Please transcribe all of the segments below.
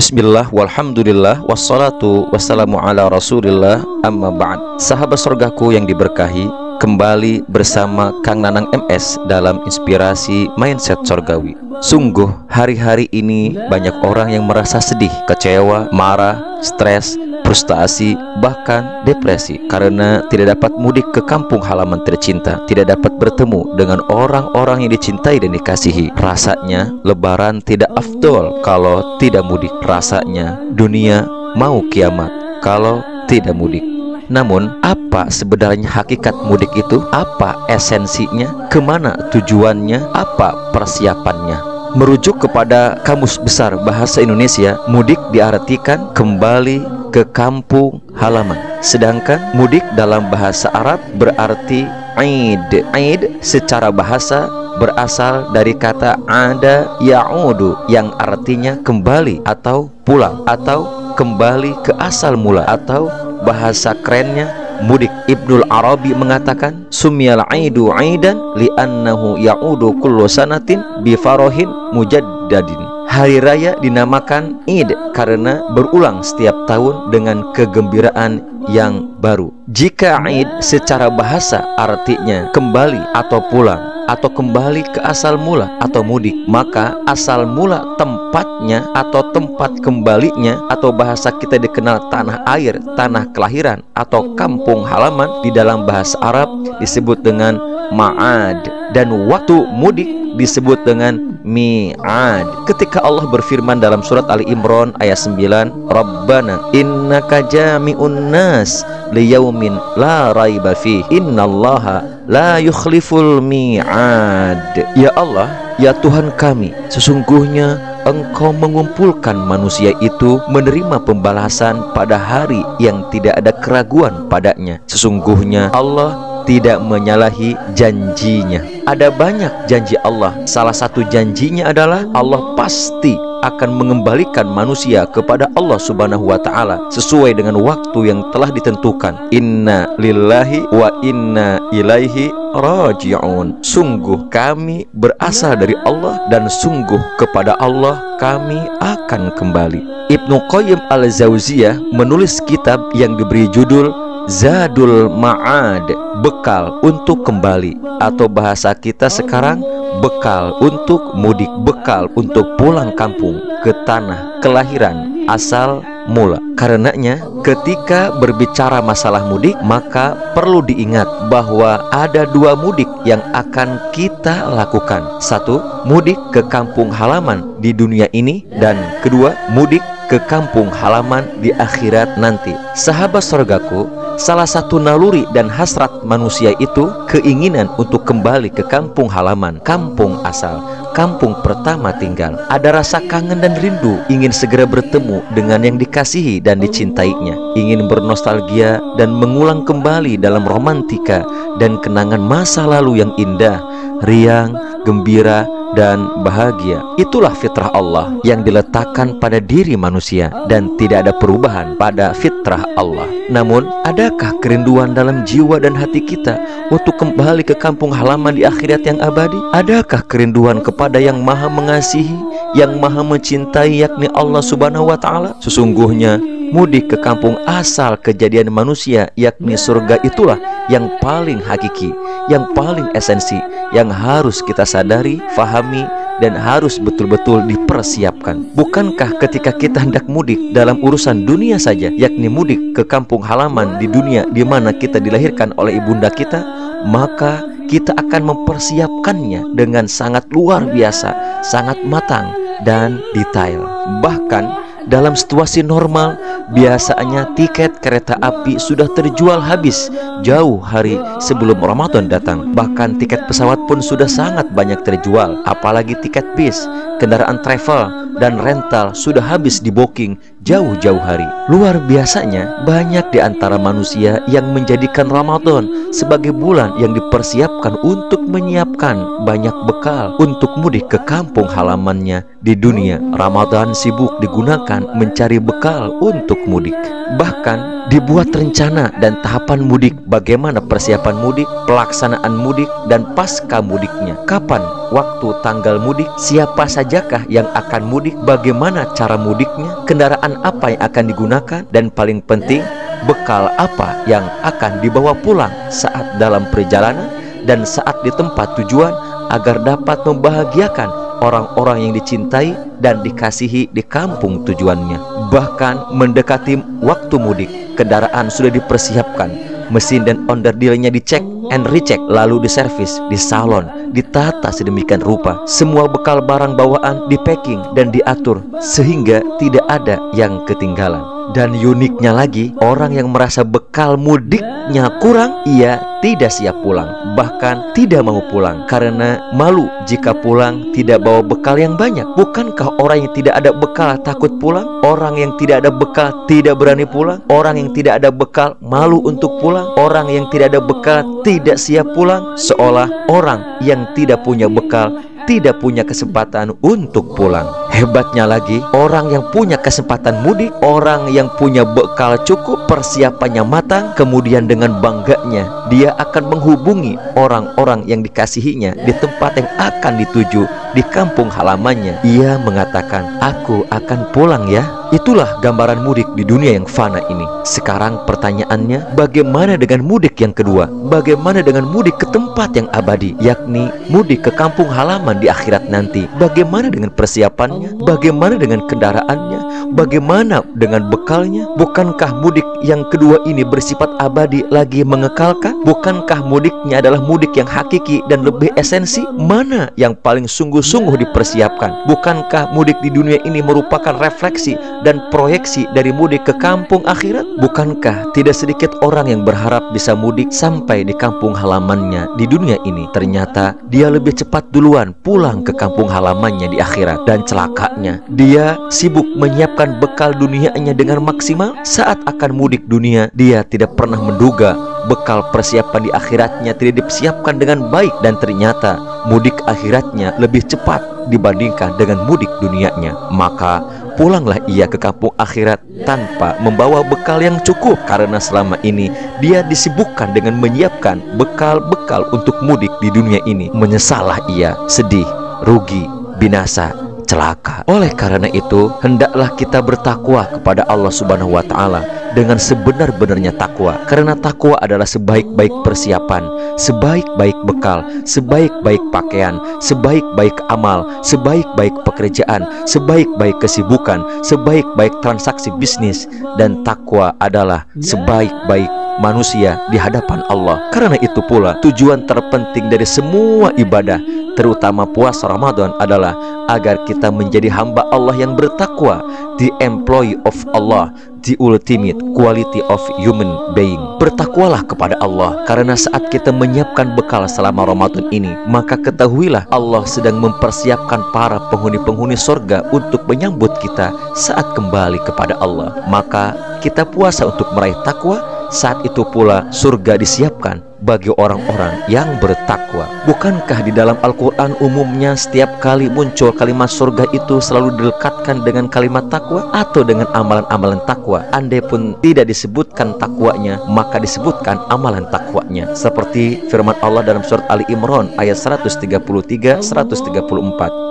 Bismillah, walhamdulillah, wassalatu wassalamu ala rasulillah, amma ba'd. Sahabat surgaku yang diberkahi, kembali bersama Kang Nanang MS dalam Inspirasi Mindset Surgawi. Sungguh hari-hari ini banyak orang yang merasa sedih, kecewa, marah, stres, frustasi, bahkan depresi karena tidak dapat mudik ke kampung halaman tercinta, tidak dapat bertemu dengan orang-orang yang dicintai dan dikasihi. Rasanya lebaran tidak afdol kalau tidak mudik. Rasanya dunia mau kiamat kalau tidak mudik. Namun, apa sebenarnya hakikat mudik itu? Apa esensinya? Kemana tujuannya? Apa persiapannya? Merujuk kepada Kamus Besar Bahasa Indonesia, mudik diartikan kembali ke kampung halaman. Sedangkan mudik dalam bahasa Arab berarti Aid. Aid secara bahasa berasal dari kata ada ya'udu, yang artinya kembali atau pulang atau kembali ke asal mula, atau bahasa kerennya mudik. Ibnul Arabi mengatakan sumiyal aidu aidan li'annahu ya'udu kullu sanatin bifarohin mujaddadin. Hari raya dinamakan Id karena berulang setiap tahun dengan kegembiraan yang baru. Jika Id secara bahasa artinya kembali atau pulang atau kembali ke asal mula atau mudik, maka asal mula tempatnya atau tempat kembalinya atau bahasa kita dikenal tanah air, tanah kelahiran atau kampung halaman di dalam bahasa Arab disebut dengan ma'ad, dan waktu mudik disebut dengan mi'ad. Ketika Allah berfirman dalam surat Ali Imran ayat 9, Rabbana innaka jami'un nas liyaumin la raiba fih innallaha la yukhliful mi'ad. Ya Allah, ya Tuhan kami, sesungguhnya Engkau mengumpulkan manusia itu menerima pembalasan pada hari yang tidak ada keraguan padanya. Sesungguhnya Allah tidak menyalahi janjinya. Ada banyak janji Allah. Salah satu janjinya adalah Allah pasti akan mengembalikan manusia kepada Allah Subhanahu wa ta'ala sesuai dengan waktu yang telah ditentukan. Inna lillahi wa inna ilaihi raji'un. Sungguh kami berasal dari Allah dan sungguh kepada Allah kami akan kembali. Ibnu Qayyim al-Jauziyah menulis kitab yang diberi judul Zadul Ma'ad, bekal untuk kembali, atau bahasa kita sekarang bekal untuk mudik, bekal untuk pulang kampung ke tanah kelahiran asal mula. Karenanya ketika berbicara masalah mudik, maka perlu diingat bahwa ada dua mudik yang akan kita lakukan. Satu, mudik ke kampung halaman di dunia ini, dan kedua, mudik ke kampung halaman di akhirat nanti. Sahabat surgaku, salah satu naluri dan hasrat manusia itu keinginan untuk kembali ke kampung halaman, kampung asal, kampung pertama tinggal. Ada rasa kangen dan rindu, ingin segera bertemu dengan yang dikasihi dan dicintainya, ingin bernostalgia dan mengulang kembali dalam romantika dan kenangan masa lalu yang indah, riang, gembira, dan bahagia. Itulah fitrah Allah yang diletakkan pada diri manusia dan tidak ada perubahan pada fitrah Allah. Namun, adakah kerinduan dalam jiwa dan hati kita untuk kembali ke kampung halaman di akhirat yang abadi? Adakah kerinduan kepada yang maha mengasihi, yang maha mencintai, yakni Allah Subhanahu wa ta'ala? Sesungguhnya mudik ke kampung asal kejadian manusia, yakni surga, itulah yang paling hakiki, yang paling esensi, yang harus kita sadari, fahami, dan harus betul-betul dipersiapkan. Bukankah ketika kita hendak mudik dalam urusan dunia saja, yakni mudik ke kampung halaman di dunia di mana kita dilahirkan oleh ibunda kita, maka kita akan mempersiapkannya dengan sangat luar biasa, sangat matang dan detail. Bahkan dalam situasi normal, biasanya tiket kereta api sudah terjual habis jauh hari sebelum Ramadan datang. Bahkan tiket pesawat pun sudah sangat banyak terjual. Apalagi tiket bis, kendaraan travel, dan rental sudah habis di booking jauh-jauh hari. Luar biasanya, banyak di antara manusia yang menjadikan Ramadan sebagai bulan yang dipersiapkan untuk menyiapkan banyak bekal untuk mudik ke kampung halamannya di dunia. Ramadan sibuk digunakan mencari bekal untuk mudik. Bahkan dibuat rencana dan tahapan mudik, bagaimana persiapan mudik, pelaksanaan mudik, dan pasca mudiknya. Kapan waktu tanggal mudik, siapa sajakah yang akan mudik, bagaimana cara mudiknya, kendaraan apa yang akan digunakan, dan paling penting, bekal apa yang akan dibawa pulang saat dalam perjalanan dan saat di tempat tujuan, agar dapat membahagiakan orang-orang yang dicintai dan dikasihi di kampung tujuannya. Bahkan mendekati waktu mudik, kendaraan sudah dipersiapkan, mesin dan onderdilnya dicek and recheck, lalu diservis di salon, ditata sedemikian rupa. Semua bekal barang bawaan dipacking dan diatur sehingga tidak ada yang ketinggalan. Dan uniknya lagi, orang yang merasa bekal mudiknya kurang, ia tidak siap pulang, bahkan tidak mau pulang karena malu jika pulang tidak bawa bekal yang banyak. Bukankah orang yang tidak ada bekal takut pulang? Orang yang tidak ada bekal tidak berani pulang? Orang yang tidak ada bekal malu untuk pulang? Orang yang tidak ada bekal tidak siap pulang? Seolah orang yang tidak punya bekal tidak punya kesempatan untuk pulang. Hebatnya lagi, orang yang punya kesempatan mudik, orang yang punya bekal cukup, persiapannya matang, kemudian dengan bangganya dia akan menghubungi orang-orang yang dikasihinya di tempat yang akan dituju, di kampung halamannya. Ia mengatakan, aku akan pulang ya. Itulah gambaran mudik di dunia yang fana ini. Sekarang pertanyaannya, bagaimana dengan mudik yang kedua? Bagaimana dengan mudik ke tempat yang abadi, yakni mudik ke kampung halaman di akhirat nanti? Bagaimana dengan persiapannya? Bagaimana dengan kendaraannya? Bagaimana dengan bekalnya? Bukankah mudik yang kedua ini bersifat abadi lagi mengekalkan? Bukankah mudiknya adalah mudik yang hakiki dan lebih esensi? Mana yang paling sungguh-sungguh dipersiapkan? Bukankah mudik di dunia ini merupakan refleksi dan proyeksi dari mudik ke kampung akhirat? Bukankah tidak sedikit orang yang berharap bisa mudik sampai di kampung halamannya di dunia ini? Ternyata dia lebih cepat duluan pulang ke kampung halamannya di akhirat. Dan celakanya, dia sibuk menyiapkan bekal dunianya dengan maksimal. Saat akan mudik dunia, dia tidak pernah menduga bekal persiapan di akhiratnya tidak disiapkan dengan baik. Dan ternyata mudik akhiratnya lebih cepat dibandingkan dengan mudik dunianya. Maka pulanglah ia ke kampung akhirat tanpa membawa bekal yang cukup, karena selama ini dia disibukkan dengan menyiapkan bekal-bekal untuk mudik di dunia ini. Menyesallah ia, sedih, rugi, binasa, celaka. Oleh karena itu, hendaklah kita bertakwa kepada Allah Subhanahu wa Ta'ala dengan sebenar-benarnya takwa, karena takwa adalah sebaik-baik persiapan, sebaik-baik bekal, sebaik-baik pakaian, sebaik-baik amal, sebaik-baik pekerjaan, sebaik-baik kesibukan, sebaik-baik transaksi bisnis. Dan takwa adalah sebaik-baik manusia di hadapan Allah. Karena itu pula tujuan terpenting dari semua ibadah, terutama puasa Ramadan, adalah agar kita menjadi hamba Allah yang bertakwa, the employee of Allah, the ultimate quality of human being. Bertakwalah kepada Allah, karena saat kita menyiapkan bekal selama Ramadan ini, maka ketahuilah Allah sedang mempersiapkan para penghuni-penghuni sorga untuk menyambut kita saat kembali kepada Allah. Maka kita puasa untuk meraih takwa. Saat itu pula surga disiapkan bagi orang-orang yang bertakwa. Bukankah di dalam Al-Quran umumnya setiap kali muncul kalimat surga itu selalu dilekatkan dengan kalimat takwa atau dengan amalan-amalan takwa? Andai pun tidak disebutkan takwanya, maka disebutkan amalan takwanya. Seperti firman Allah dalam surat Ali Imran ayat 133-134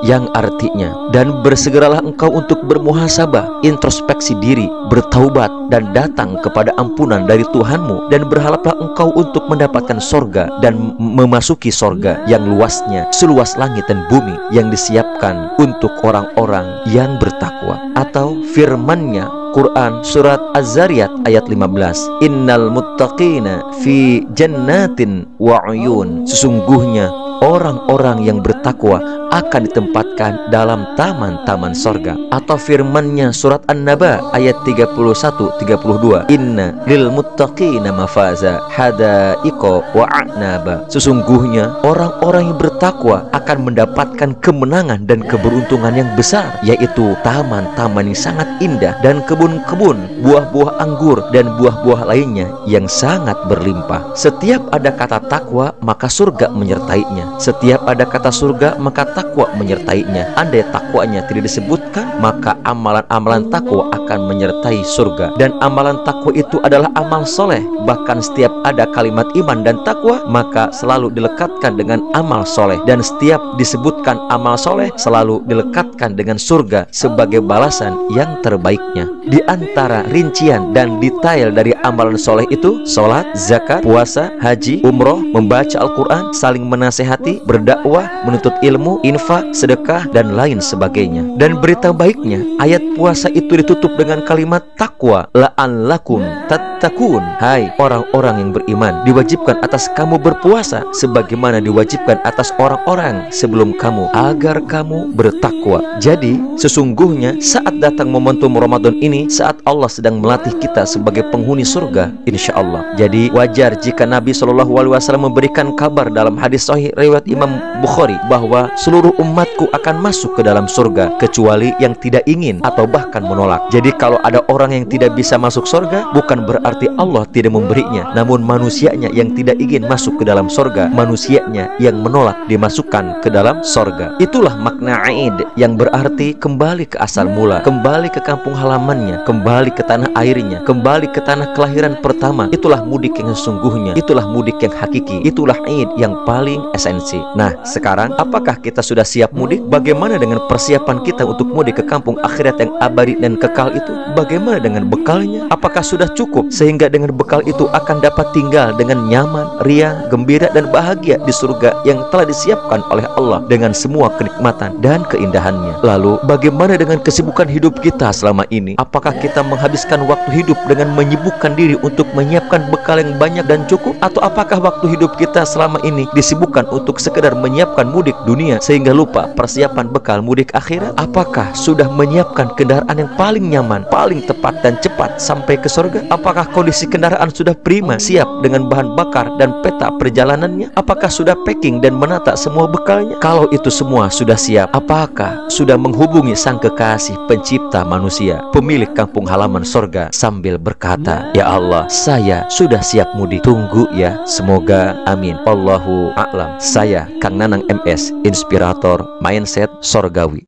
yang artinya, dan bersegeralah engkau untuk bermuhasabah, introspeksi diri, bertaubat, dan datang kepada ampunan dari Tuhanmu, dan berharaplah engkau untuk mendapatkan sorga dan memasuki sorga yang luasnya seluas langit dan bumi, yang disiapkan untuk orang-orang yang bertakwa. Atau firmannya Quran surat Az-Zariyat ayat 15, innal muttaqina fi jannatin wa uyun, sesungguhnya orang-orang yang bertakwa akan ditempatkan dalam taman-taman sorga. Atau firmannya surat An-Naba ayat 31-32, inna lil muttaqina mafaza hadaiqa wa a'naba, sesungguhnya orang-orang yang bertakwa akan mendapatkan kemenangan dan keberuntungan yang besar, yaitu taman-taman yang sangat indah dan kebun-kebun, buah-buah anggur dan buah-buah lainnya yang sangat berlimpah. Setiap ada kata takwa, maka surga menyertainya. Setiap ada kata surga, maka takwa menyertainya. menyertainya. Andai takwanya tidak disebutkan, maka amalan-amalan takwa akan menyertai surga. Dan amalan takwa itu adalah amal soleh. Bahkan setiap ada kalimat iman dan takwa, maka selalu dilekatkan dengan amal soleh. Dan setiap disebutkan amal soleh, selalu dilekatkan dengan surga sebagai balasan yang terbaiknya. Di antara rincian dan detail dari amalan soleh itu, sholat, zakat, puasa, haji, umroh, membaca Al-Quran, saling menasehati, berdakwah, menuntut ilmu, infak, sedekah, dan lain sebagainya. Dan berita baiknya, ayat puasa itu ditutup dengan kalimat takwa, la'allakum tattaqun. Hai orang-orang yang beriman, diwajibkan atas kamu berpuasa sebagaimana diwajibkan atas orang-orang sebelum kamu, agar kamu bertakwa. Jadi sesungguhnya saat datang momentum Ramadan ini, saat Allah sedang melatih kita sebagai penghuni surga, insya Allah. Jadi wajar jika Nabi SAW memberikan kabar dalam hadis sahih riwayat Imam Bukhari bahwa seluruh umatku akan masuk ke dalam surga kecuali yang tidak ingin atau bahkan menolak. Jadi kalau ada orang yang tidak bisa masuk surga, bukan berarti Allah tidak memberinya, namun manusianya yang tidak ingin masuk ke dalam surga, manusianya yang menolak dimasukkan ke dalam surga. Itulah makna Aid, yang berarti kembali ke asal mula, kembali ke kampung halamannya, kembali ke tanah airnya, kembali ke tanah kelahiran pertama. Itulah mudik yang sesungguhnya, itulah mudik yang hakiki, itulah Aid yang paling esensi. Nah sekarang, apakah kita sudah siap mudik? Bagaimana dengan persiapan kita untuk mudik ke kampung akhirat yang abadi dan kekal itu? Bagaimana dengan bekalnya? Apakah sudah cukup sehingga dengan bekal itu akan dapat tinggal dengan nyaman, riang, gembira, dan bahagia di surga yang telah disiapkan oleh Allah dengan semua kenikmatan dan keindahannya? Lalu bagaimana dengan kesibukan hidup kita selama ini? Apakah kita menghabiskan waktu hidup dengan menyibukkan diri untuk menyiapkan bekal yang banyak dan cukup? Atau apakah waktu hidup kita selama ini disibukkan untuk sekedar menyiapkan mudik dunia sehingga lupa persiapan bekal mudik akhirat? Apakah sudah menyiapkan kendaraan yang paling nyaman, paling tepat dan cepat sampai ke surga? Apakah kondisi kendaraan sudah prima, siap dengan bahan bakar dan peta perjalanannya? Apakah sudah packing dan menata semua bekalnya? Kalau itu semua sudah siap, apakah sudah menghubungi sang kekasih pencipta manusia, pemilik kampung halaman surga, sambil berkata, ya Allah, saya sudah siap mudik. Tunggu ya, semoga. Amin. Allahu a'lam. Saya Kang Nanang MS, inspirator mindset surgawi.